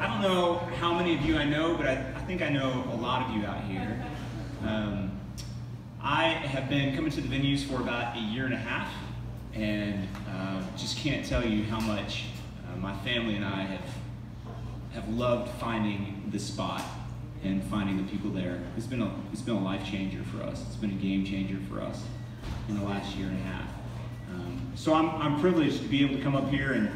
I don't know how many of you I know, but I think I know a lot of you out here. I have been coming to the venues for about a year and a half, and just can't tell you how much my family and I have loved finding this spot and finding the people there. It's been a life changer for us. It's been a game changer for us in the last year and a half. So I'm privileged to be able to come up here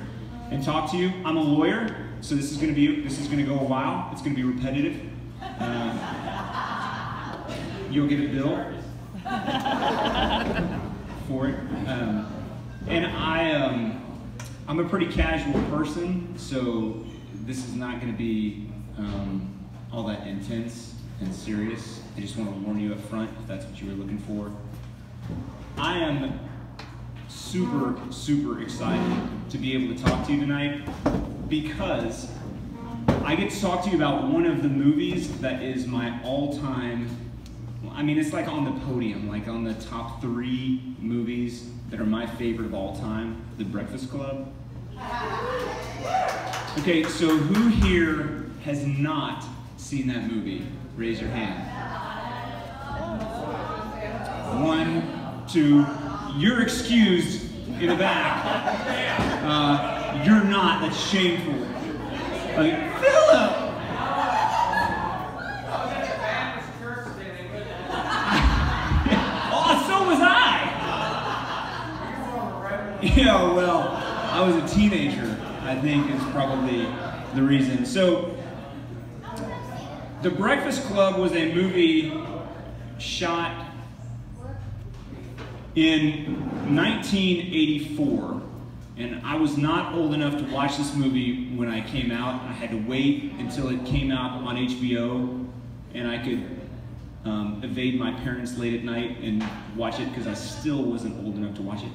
and talk to you. I'm a lawyer, so this is going to go a while. It's going to be repetitive. You'll get a bill for it. And I'm a pretty casual person, so this is not going to be all that intense and serious. I just want to warn you up front if that's what you were looking for. I am super, super excited to be able to talk to you tonight because I get to talk to you about one of the movies that is my all-time, I mean, it's like on the podium, like on the top 3 movies that are my favorite of all time, The Breakfast Club. Okay, so who here has not seen that movie? Raise your hand. 1, 2, you're excused in the back. You're not, that's shameful. Philip! Oh, so was I! Yeah, well, I was a teenager, I think is probably the reason. So, The Breakfast Club was a movie shot in 1984, and I was not old enough to watch this movie when I came out. I had to wait until it came out on HBO, and I could evade my parents late at night and watch it because I still wasn't old enough to watch it.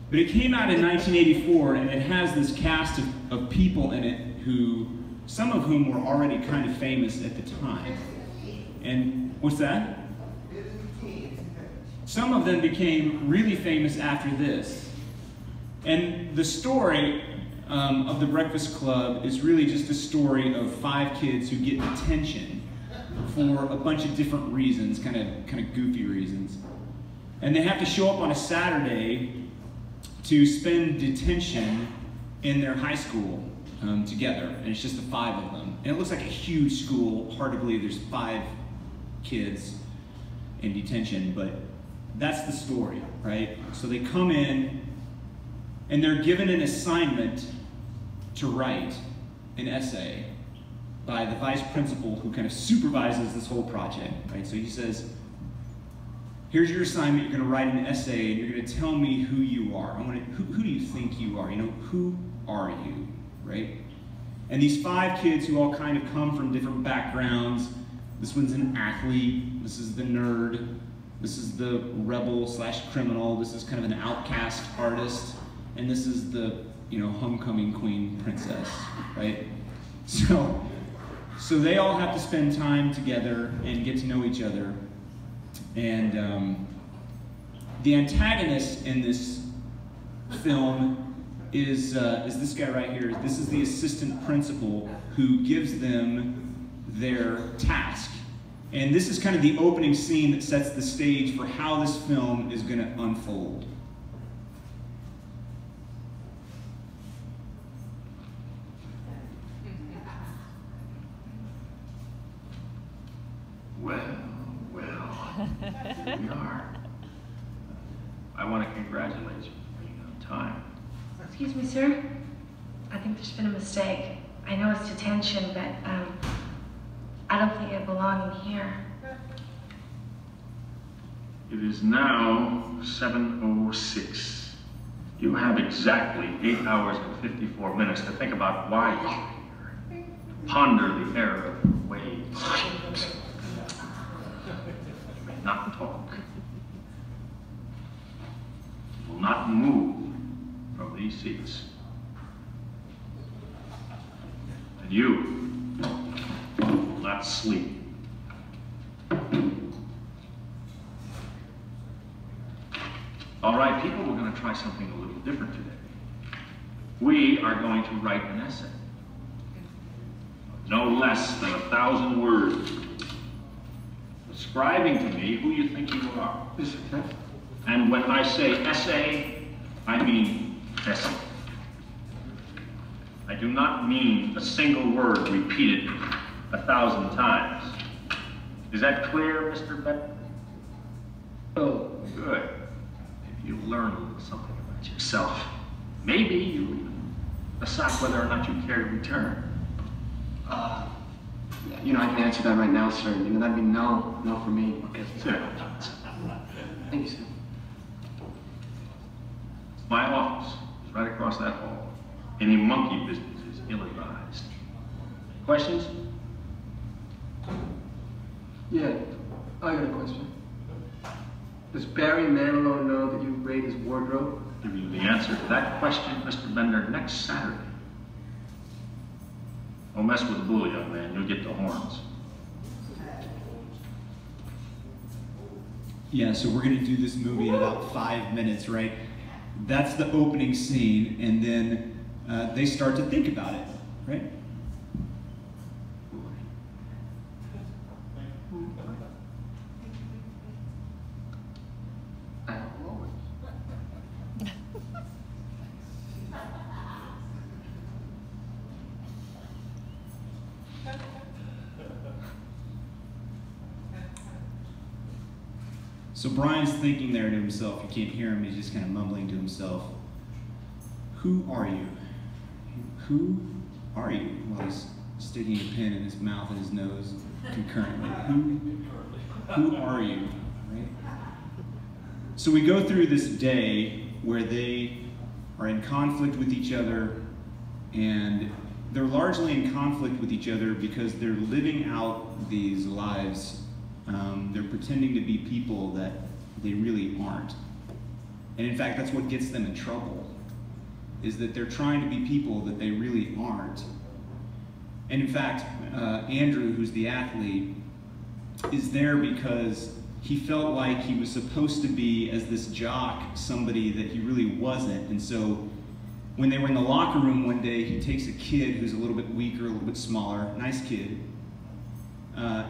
But it came out in 1984, and it has this cast of people in it who, some of whom were already kind of famous at the time. And what's that? Some of them became really famous after this. And the story of The Breakfast Club is really just a story of 5 kids who get detention for a bunch of different reasons, kind of goofy reasons. And they have to show up on a Saturday to spend detention in their high school together. And it's just the 5 of them. And it looks like a huge school. Hard to believe there's 5 kids in detention, but that's the story, right? So they come in and they're given an assignment to write an essay by the vice principal who kind of supervises this whole project, right? So he says, here's your assignment, you're gonna write an essay and you're gonna tell me who you are. Who do you think you are? You know, who are you, right? And these 5 kids who all kind of come from different backgrounds. This one's an athlete, this is the nerd, this is the rebel/criminal, this is kind of an outcast artist, and this is the, you know, homecoming queen princess, right? So they all have to spend time together and get to know each other. And the antagonist in this film is this guy right here. This is the assistant principal who gives them their task. And this is kind of the opening scene that sets the stage for how this film is going to unfold. Well, here we are. I want to congratulate you for being on time. Excuse me, sir. I think there's been a mistake. I know it's detention, but I don't think I belong in here. It is now 7:06. You have exactly 8 hours and 54 minutes to think about why you're here. Ponder the error of your ways. You may not talk. You will not move from these seats. And you will not sleep. All right, people, we're going to try something a little different today. We are going to write an essay. No less than 1,000 words. Describing to me who you think you are. And when I say essay, I mean essay. I do not mean a single word repeated 1,000 times. Is that clear, Mr. Beck? Oh, good. Maybe you learn a little something about yourself. Maybe you even decide whether or not you care to return. Yeah, I can answer that right now, sir. That'd be no for me. Okay, sir. Thank you, sir. My office is right across that hall. Any monkey business is ill-advised. Questions? Yeah, I got a question. Does Barry Manilow know that you raid his wardrobe? I'll give you the answer to that question, Mr. Bender, next Saturday. Don't mess with the bull, young man. You'll get the horns. Yeah, so we're going to do this movie in about 5 minutes, right? That's the opening scene, and then they start to think about it, right? So Brian's thinking there to himself. You can't hear him. He's just kind of mumbling to himself. Who are you? Who are you? While he's sticking a pin in his mouth and his nose concurrently. Who are you? Right? So we go through this day where they are in conflict with each other, and they're largely in conflict with each other because they're living out these lives. They're pretending to be people that they really aren't. And in fact, that's what gets them in trouble, is that they're trying to be people that they really aren't. And in fact, Andrew, who's the athlete, is there because he felt like he was supposed to be, as this jock, somebody that he really wasn't. And so when they were in the locker room one day, he takes a kid who's a little bit weaker, a little bit smaller, nice kid,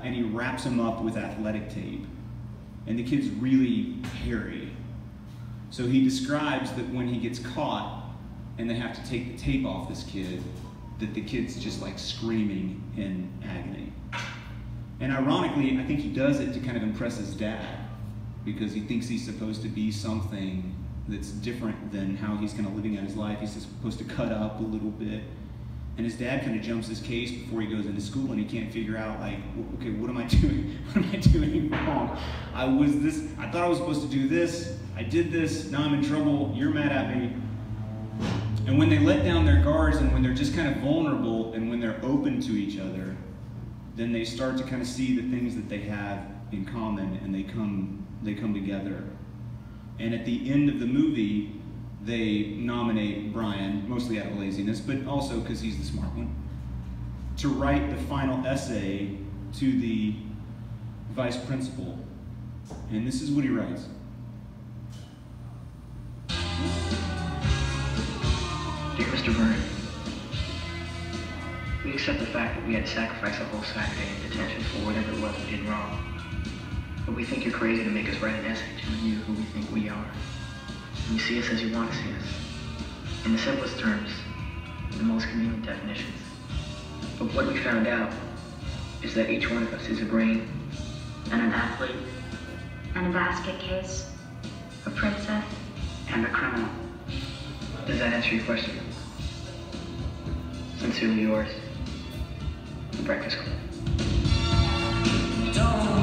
and he wraps him up with athletic tape. And the kid's really hairy. So he describes that when he gets caught and they have to take the tape off this kid, that the kid's just like screaming in agony. And ironically, I think he does it to kind of impress his dad, because he thinks he's supposed to be something that's different than how he's kind of living out his life. He's supposed to cut up a little bit. And his dad kind of jumps his case before he goes into school, and he can't figure out, like, okay, what am I doing? What am I doing wrong? I thought I was supposed to do this. I did this. Now I'm in trouble. You're mad at me. And when they let down their guards, and when they're just kind of vulnerable, and when they're open to each other, then they start to kind of see the things that they have in common, and they come together. And at the end of the movie, they nominate Brian, mostly out of laziness, but also because he's the smart one, to write the final essay to the vice principal. And this is what he writes. Dear Mr. Vernon, we accept the fact that we had to sacrifice a whole Saturday in detention for whatever it was we did wrong. But we think you're crazy to make us write an essay telling you who we think we are. And you see us as you want to see us. In the simplest terms, in the most convenient definitions. But what we found out is that each one of us is a brain, and an athlete, And a basket case. A princess. and a criminal. Does that answer your question? Sincerely yours, The Breakfast Club. Don't